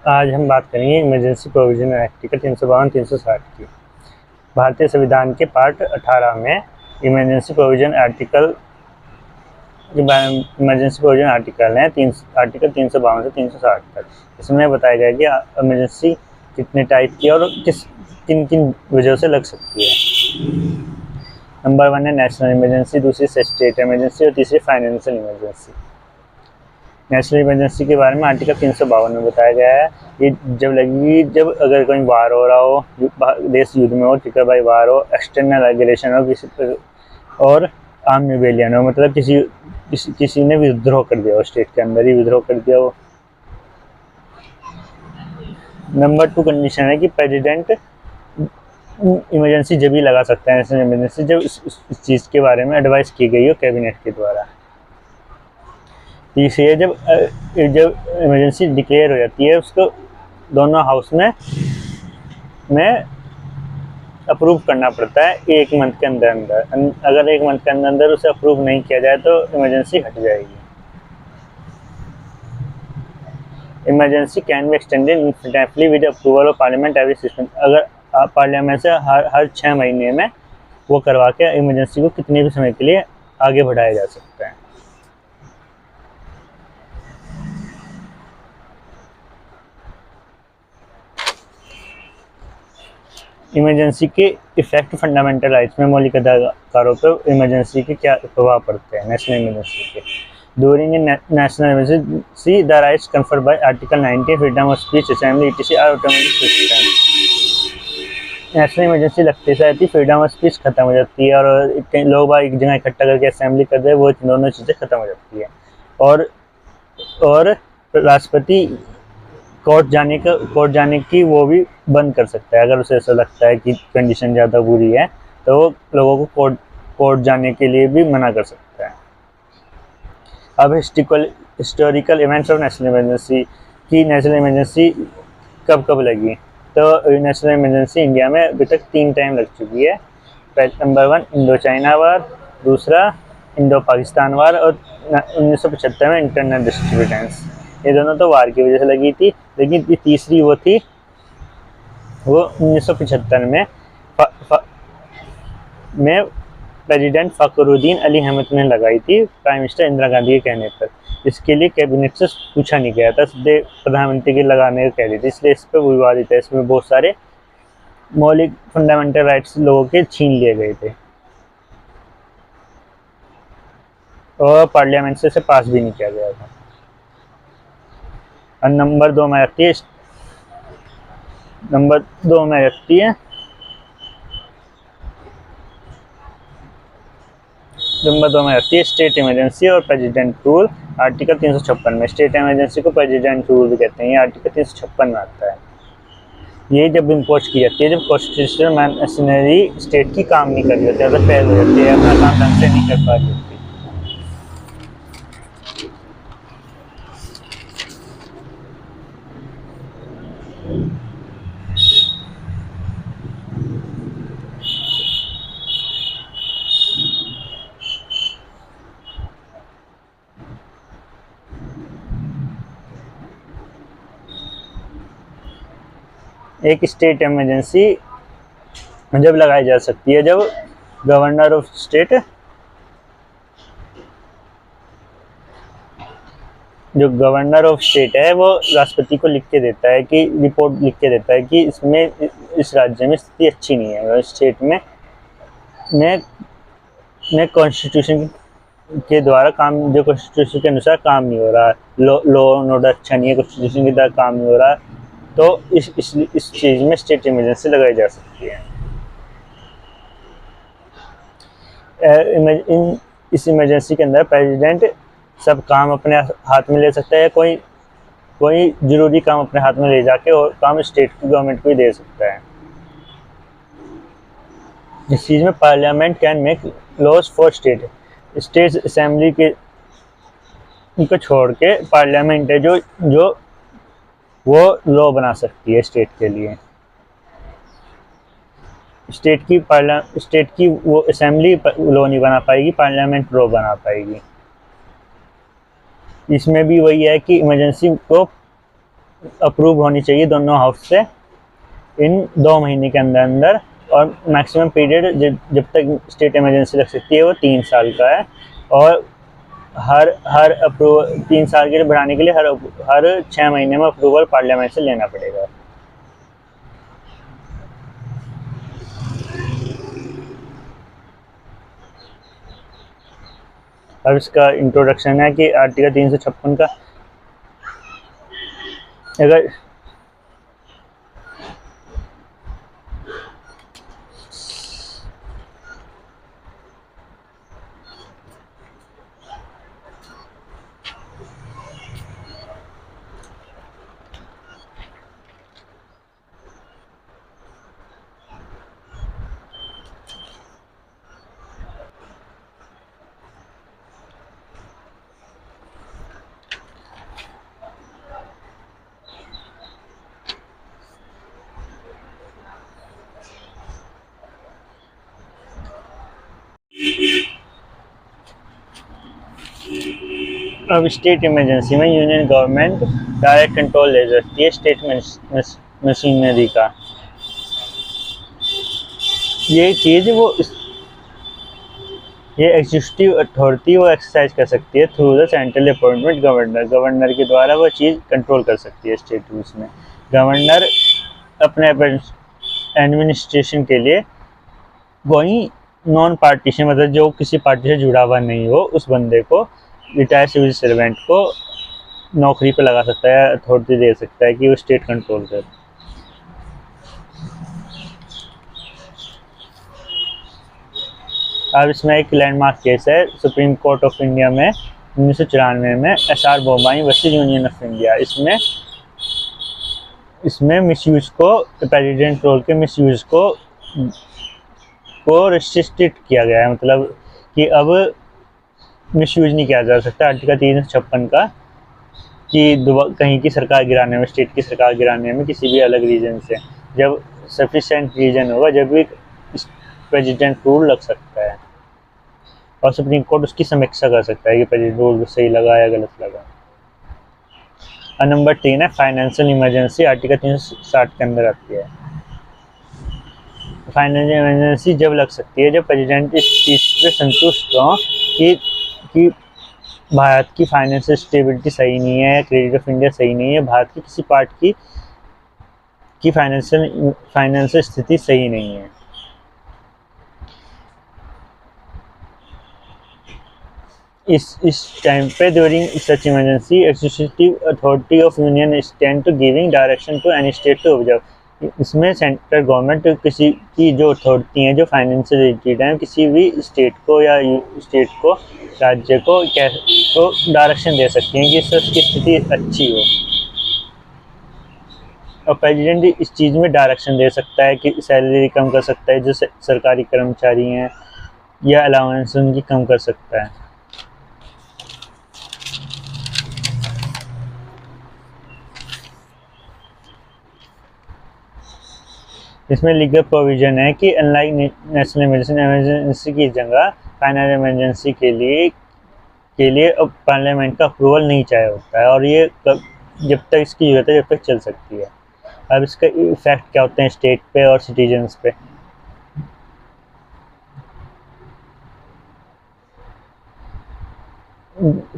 आज हम बात करेंगे इमरजेंसी प्रोविजन आर्टिकल 352-360 की। भारतीय संविधान के पार्ट 18 में emergency provision article emergency provision article है आर्टिकल 352 से 360 तक। इसमें बताया गया कि इमरजेंसी कितने टाइप की और किन किन वजह से लग सकती है। नंबर 1 है नेशनल इमरजेंसी, दूसरी स्टेट इमरजेंसी और तीसरी फाइनेंशियल इमरजेंसी। नेशनल इमरजेंसी के बारे में आर्टिकल 352 में बताया गया है। ये जब लगेगी जब अगर कोई वार हो रहा हो, देश युद्ध में हो, ट्रिगर बाय वार हो, एक्सटर्नल एग्रेशन हो, किसी और आर्म रिबेलियन हो, मतलब किसी ने विद्रोह कर दिया हो, स्टेट के अंदर ही विद्रोह कर दिया हो। नंबर 2 कंडीशन है कि प्रेसिडेंट इमरजेंसी जब ही लगा सकता है, नेशनल इमरजेंसी, जब इस चीज़ के बारे में एडवाइस की गई हो कैबिनेट के द्वारा। तीसरी है जब इमरजेंसी डिक्लेयर हो जाती है, उसको दोनों हाउस में अप्रूव करना पड़ता है 1 मंथ के अंदर अंदर। अगर 1 मंथ के अंदर अंदर उसे अप्रूव नहीं किया जाए तो इमरजेंसी हट जाएगी। Emergency can be extended इंडेफिनिटली with approval of parliament every 6 month. अगर आप पार्लियामेंट से हर 6 महीने में वो करवा के इमरजेंसी को कितने भी समय के लिए आगे बढ़ाया जा सकता है। इमरजेंसी के इफेक्ट फंडामेंटल राइट्स में, मौलिक अधिकारों पर इमरजेंसी के क्या प्रभाव पड़ते हैं। नेशनल इमरजेंसी के during national emergency the rights conferred by article 19 freedom of speech, assembly etc are automatic suspend. National emergency लगते साथ ही फ्रीडम ऑफ स्पीच खत्म हो जाती है और लोग एक जगह इकट्ठा करके असेंबली कर दे, वो दोनों चीज़ें खत्म हो जाती है। और राष्ट्रपति कोर्ट जाने की वो भी बंद कर सकता है। अगर उसे ऐसा लगता है कि कंडीशन ज़्यादा बुरी है तो वो लोगों को कोर्ट जाने के लिए भी मना कर सकता है। अब historical events of national emergency की नेशनल इमरजेंसी कब कब लगी। तो नेशनल इमरजेंसी इंडिया में अभी तक 3 टाइम लग चुकी है। नंबर 1 इंडो चाइना वार, दूसरा इंडो पाकिस्तान वार और 1975 में इंटरनल डिस्टर्बेंस। ये दोनों तो वार की वजह से लगी थी, लेकिन तीसरी वो 1975 में प्रेसिडेंट फखरुद्दीन अली अहमद ने लगाई थी, प्राइम मिनिस्टर इंदिरा गांधी के कहने पर। इसके लिए कैबिनेट से पूछा नहीं गया था, सीधे प्रधानमंत्री के लगाने को कह दी थी, इसलिए इस पर विवादित है। इसमें बहुत सारे मौलिक फंडामेंटल राइट्स लोगों के छीन लिए गए थे और पार्लियामेंट से इसे पास भी नहीं किया गया था। और नंबर 2 में रखती है स्टेट इमरजेंसी और प्रेसिडेंट रूल। आर्टिकल 356 में स्टेट इमरजेंसी को प्रेसिडेंट रूल भी कहते हैं। ये आर्टिकल 356 में आता है। ये जब इम्पोज की जाती है जब कॉन्स्टिट्यूशनल मशीनरी स्टेट की काम नहीं कर रही होती, अगर फेल हो जाती है, अपना काम ढंग से नहीं कर पा रही होती। एक स्टेट इमरजेंसी जब लगाई जा सकती है जब गवर्नर ऑफ स्टेट है वो राष्ट्रपति को लिख के देता है कि रिपोर्ट लिख के देता है कि इस राज्य में स्थिति अच्छी नहीं है, स्टेट में कॉन्स्टिट्यूशन के द्वारा काम, जो कॉन्स्टिट्यूशन के अनुसार काम नहीं हो रहा, लॉ एंड ऑर्डर अच्छा नहीं है, कॉन्स्टिट्यूशन की तरह काम नहीं हो रहा, तो इस चीज़ में स्टेट इमरजेंसी लगाई जा सकती है। इस इमरजेंसी के अंदर प्रेसिडेंट सब काम अपने हाथ में ले सकता है, कोई ज़रूरी काम अपने हाथ में ले जाके और काम स्टेट की गवर्नमेंट को ही दे सकता है। इस चीज़ में parliament can make laws for state assembly के को छोड़ के पार्लियामेंट है जो वो लॉ बना सकती है स्टेट के लिए। स्टेट की वो असेंबली लॉ नहीं बना पाएगी, पार्लियामेंट लॉ बना पाएगी। इसमें भी वही है कि इमरजेंसी को अप्रूव होनी चाहिए दोनों हाउस से इन 2 महीने के अंदर अंदर। और मैक्सिमम पीरियड जब तक स्टेट इमरजेंसी लग सकती है वो 3 साल का है। और हर हर अप्रूवल 3 साल के लिए बढ़ाने के लिए हर 6 महीने में अप्रूवल पार्लियामेंट से लेना पड़ेगा। अब इसका इंट्रोडक्शन है कि आर्टिकल 356 का अगर अब स्टेट इमरजेंसी में यूनियन गवर्नमेंट डायरेक्ट कंट्रोल ले सकती है स्टेट मशीनरी का। ये चीज़ ये एग्जीक्यूटिव अथॉरिटी वो एक्सरसाइज कर सकती है through the central appointment governor. Governor के द्वारा वो चीज़ कंट्रोल कर सकती है स्टेट रूल्स में। गवर्नर अपने एडमिनिस्ट्रेशन के लिए वही नॉन पार्टीशन मतलब जो किसी पार्टी से जुड़ा हुआ नहीं हो उस बंदे को, रिटायर्ड सिविल सर्वेंट को नौकरी पे लगा सकता है, अथॉरिटी दे सकता है कि वो स्टेट कंट्रोल करे। अब इसमें एक लैंडमार्क केस है सुप्रीम कोर्ट ऑफ इंडिया में 1994 में SR Bommai versus Union of India. इसमें मिसयूज को, प्रेसिडेंट रोल के मिसयूज को रिस्ट्रिक्टेड किया गया है, मतलब कि अब मिसयूज नहीं किया जा सकता आर्टिकल 356 का कि कहीं की सरकार गिराने में, स्टेट की सरकार गिराने में किसी भी अलग रीजन से। जब सफिशिएंट रीजन होगा जब भी प्रेसिडेंट रूल लग सकता है और सुप्रीम कोर्ट उसकी समीक्षा कर सकता है कि प्रेसिडेंट रूल सही लगा या गलत लगा। और नंबर 3 है फाइनेंशियल इमरजेंसी, आर्टिकल 360 के अंदर आती है। फाइनेंशियल इमरजेंसी जब लग सकती है जब प्रेसिडेंट इस चीज़ पे संतुष्ट हो कि भारत की फाइनेंशियल स्टेबिलिटी सही नहीं है, क्रेडिट ऑफ इंडिया सही नहीं है, भारत की किसी पार्ट की फाइनेंशियल स्थिति सही नहीं है। इस टाइम पे during such emergency executive authority of union stand to giving direction to any state to observe. इसमें सेंट्रल गवर्नमेंट किसी की जो अथॉरिटी हैं जो फाइनेंशियल रिलेटेड हैं किसी भी स्टेट को या स्टेट को, राज्य को तो डायरेक्शन दे सकती हैं कि उसकी स्थिति अच्छी हो। और प्रेसिडेंट इस चीज़ में डायरेक्शन दे सकता है कि सैलरी कम कर सकता है जो सरकारी कर्मचारी हैं या अलाउंस उनकी कम कर सकता है। इसमें लीगल प्रोविजन है कि अनलाइक नेशनल इमरजेंसी की जगह फाइनेंशियल इमरजेंसी के लिए अब पार्लियामेंट का अप्रूवल नहीं चाहिए होता है और ये जब तक इसकी जरूरत है जब तक चल सकती है। अब इसका इफेक्ट क्या होते हैं स्टेट पे और सिटीजन्स पे।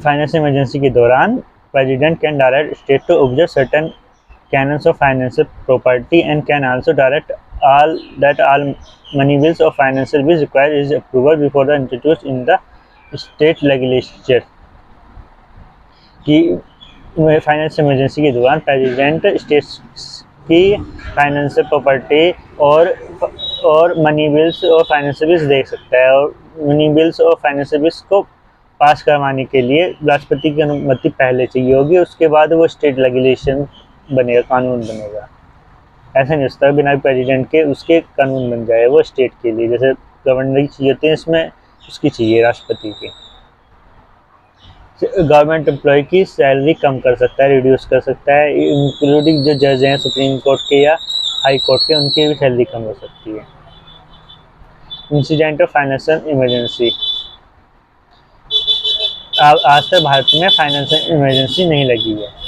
फाइनेंशियल इमरजेंसी के दौरान president can direct state to observe certain canons of financial property and can also direct all money bills or financial bills require his approval before the introduced in the state legislature। कि financial emergency के दौरान president states की financial property और money bills और financial bills देख सकता है और मनी बिल्स और फाइनेंशियल बिल्स को पास करवाने के लिए राष्ट्रपति की अनुमति पहले चाहिए होगी, उसके बाद वो स्टेट लेजिस्लेशन बनेगा, कानून बनेगा। ऐसा नहीं हो सकता बिना प्रेसिडेंट के उसके कानून बन जाए वो स्टेट के लिए। जैसे गवर्नर की चाहिए होती है इसमें उसकी चाहिए राष्ट्रपति की। गवर्नमेंट एम्प्लॉय की सैलरी कम कर सकता है, रिड्यूस कर सकता है, इंक्लूडिंग जो जज हैं सुप्रीम कोर्ट के या हाई कोर्ट के उनकी भी सैलरी कम हो सकती है। इंसिडेंट ऑफ फाइनेंशियल इमरजेंसी, आज तक भारत में फाइनेंशियल इमरजेंसी नहीं लगी है।